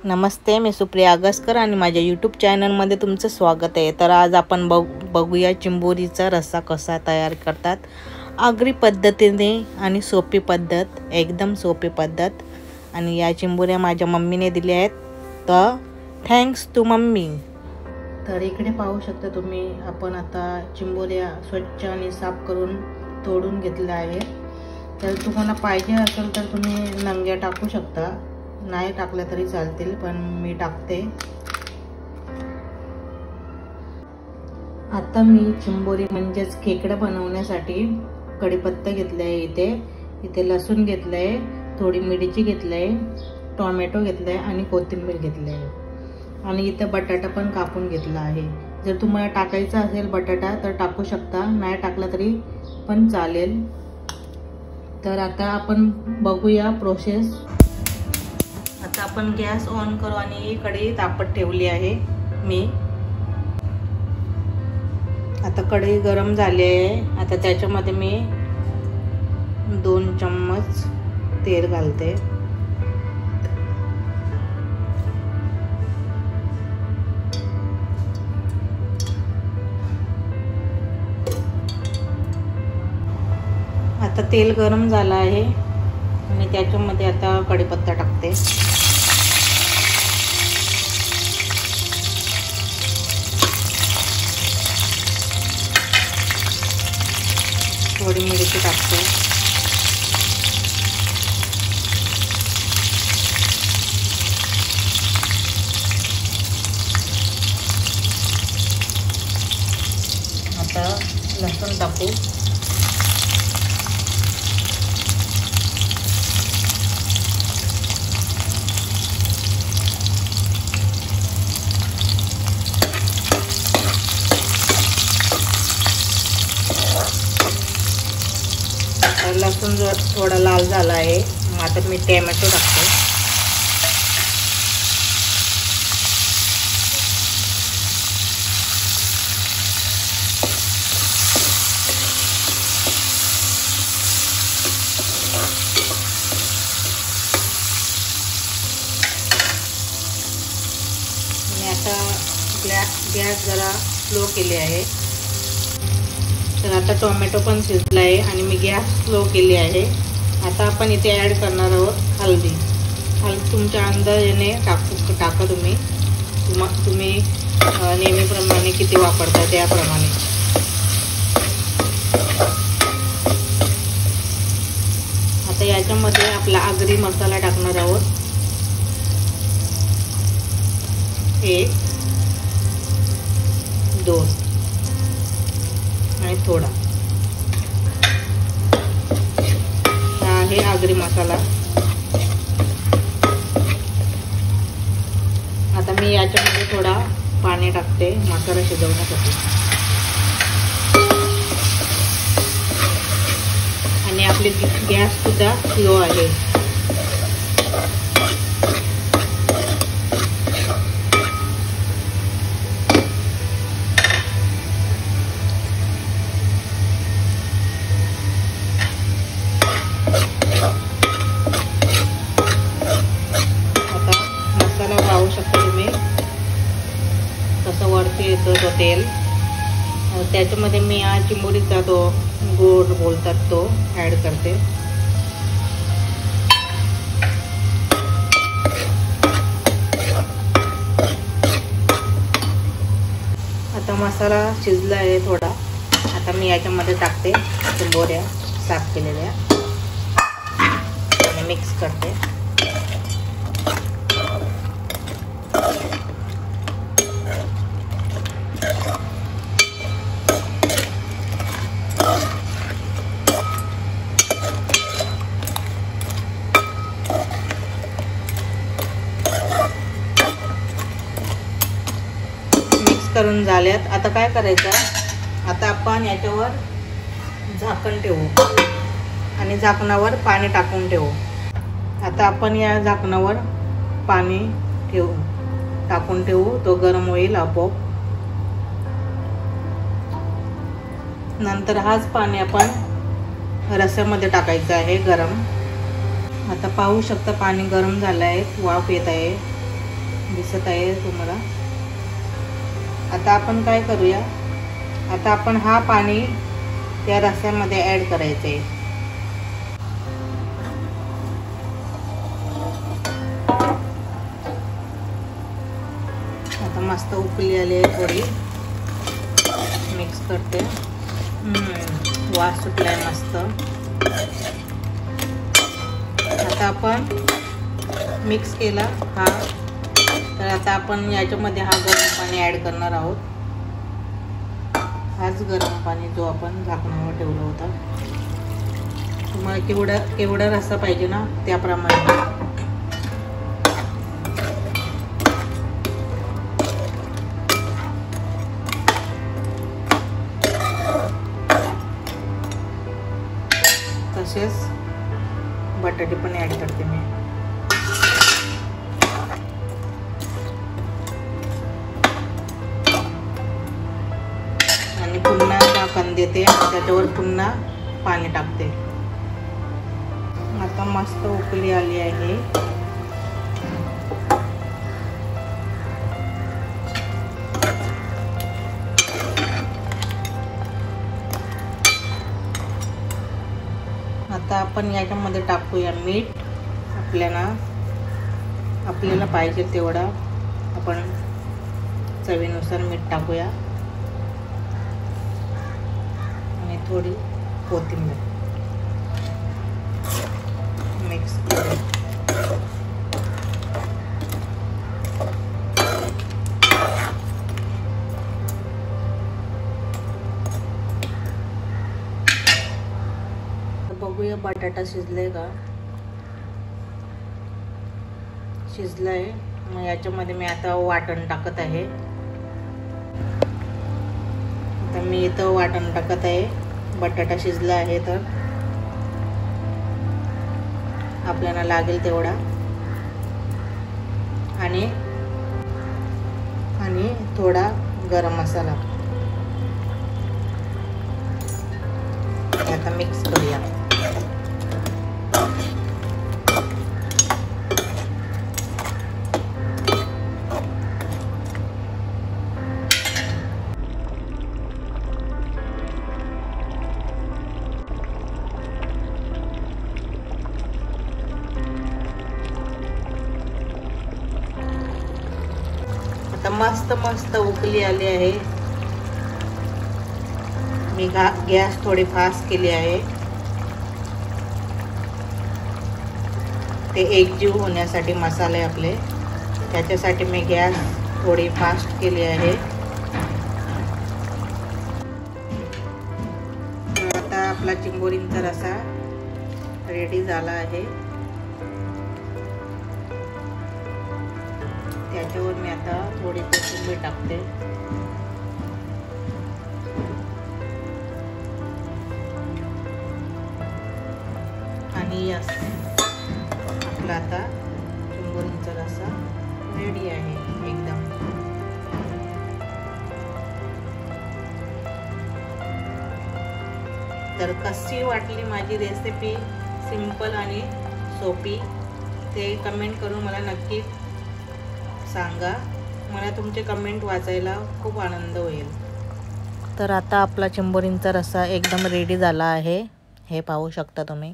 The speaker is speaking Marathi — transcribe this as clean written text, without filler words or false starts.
नमस्ते, मी सुप्रिया आगसकर आणि माझ्या यूट्यूब चॅनलमध्ये तुमचं स्वागत आहे। तर आज आपण बघूया चिंबोरीचा रस्सा कसा तयार करतात। आगरी पद्धतीने आणि सोपी पद्धत, एकदम सोपी पद्धत। आणि या चिंबोऱ्या माझ्या मम्मीने दिल्या आहेत, तर थँक्स टू मम्मी। तर इकडे पाहू शकता तुम्ही, आपण आता चिंबोऱ्या स्वच्छ आणि साफ करून तोडून घेतल्या आहे। तर तुम्हाला पाहिजे असेल तर तुम्ही नंग्या टाकू शकता, नाही टाकल्या तरी चालतील, पण मी टाकते। आता मी चिंबोरी म्हणजेच खेकडा बनवण्यासाठी कढीपत्ता घेतलाय, इथे लसूण घेतलाय, थोडी मिरची घेतलाय, टोमॅटो घेतलाय आणि कोथिंबीर घेतलाय आणि इथे बटाटा पण कापून घेतला आहे। जर तुम्हाला टाकायचा असेल बटाटा तर टाकू शकता, नाही टाकला तरी पण चालेल। तर आता आपण बघूया प्रोसेस। आता आपण गॅस ऑन करू आणि कढई तापत ठेवली आहे मी। आता कढई गरम झाली आहे, आता त्याच्यामध्ये मी 2 चम्मच तेल घालते। आता तेल गरम झालं आहे आणि त्याच्यामध्ये आता कढीपत्ता टाकते। थोडी मिरची टाकते, आता लसूण टाकू। लसूण थोडा लाल झाला आहे, आता मी टोमॅटो टाकते। आणि आता गॅस जरा स्लो केली आहे। तर आता टोमॅटो पण शिजला आहे आणि मी गॅस स्लो केली आहे। आता आपण इथे ॲड करणार आहोत हळदी तुमच्या अंदाजाने टाका तुम्ही नेहमीप्रमाणे किती वापरता त्याप्रमाणे। आता याच्यामध्ये आपला आगरी मसाला टाकणार आहोत, 1 2 आणि थोडा, हा आहे आगरी मसाला। आता मी याच्यामध्ये थोडा पाणी टाकते मसाला शिजवण्यासाठी आणि आपली गॅस सुद्धा स्लो आहे। पाहू शकता तुम्ही कसं वरती येतं तो तेल। त्याच्यामध्ये मी हा चिंबोरीचा तो गोड बोलतात तो ॲड करते। आता मसाला शिजला आहे थोडा, आता मी याच्यामध्ये टाकते चिंबोऱ्या साफ केलेल्या आणि मिक्स करते। करून झाल्यात, आता काय करायचं, आता आपण याच्यावर झाकण ठेवू आणि झाकणावर पाणी टाकून ठेवू। आता आपण या झाकणावर पाणी टाकून ठेवू, तो गरम होईल आपोआप। नंतर हाच पाणी आपण रस्स्यामध्ये टाकायचं आहे गरम। आता पाहू शकता पाणी गरम झालं आहे, वाफ येत आहे। दिसत आहे तुम्हाला. आता आपण काय करूया, आता आपण हा पाणी त्या रस्स्यामध्ये ॲड करायचं आहे. आता मस्त उकळी आली आहे, थोडी मिक्स करते. वास सुटलाय मस्त. आता आपण मिक्स केला हा, तर आता आपण याच्यामध्ये हा गरम पाणी ॲड करणार आहोत. हाच गरम पाणी जो आपण झाकणावर ठेवला होता. तुम्हाला केवढा रस्सा पाहिजे ना त्याप्रमाणे. तसेच बटाटे पण ॲड करते मी. आणि पुन्हा झाकण देते, त्याच्यावर पुन्हा पाणी टाकते. आता मस्त उकळी आली आहे. आता आपण याच्यामध्ये टाकूया मीठ. आपल्याला पाहिजे तेवढा आपण चवीनुसार मीठ टाकूया. आणि थोडी कोथिंबीर मिक्स करूया. बघूया बटाटा शिजलाय का. शिजलाय. मग याच्यामध्ये मी आता वाटण टाकत आहे. आता मी इथं वाटण टाकत आहे. बटाटा शिजला आहे तर आपल्याला लागेल तेवढा. आणि थोडा गरम मसाला. आता मिक्स करूया. आता मस्त उकळी आली आहे. मी गॅस थोडी फास्ट केली आहे, ते एकजीव होण्यासाठी मसाले आपले, त्याच्यासाठी मी गॅस थोडी फास्ट केली आहे. आता आपला चिंबोरींचा रस्सा रेडी झाला आहे. त्याच्यावर मी आता थोडी कोथिंबीर टाकते. आणि यस, आपला आता चिंबोरींचा रस्सा रेडी आहे एकदम. तर कशी वाटली माझी रेसिपी, सिंपल आणि सोपी, ते कमेंट करून मला नक्की सांगा. मला तुमचे कमेंट वाचायला खूप आनंद होईल. तर आता आपला चिंबोरींचा रस्सा एकदम रेडी झाला आहे. हे पाहू शकता तुम्ही.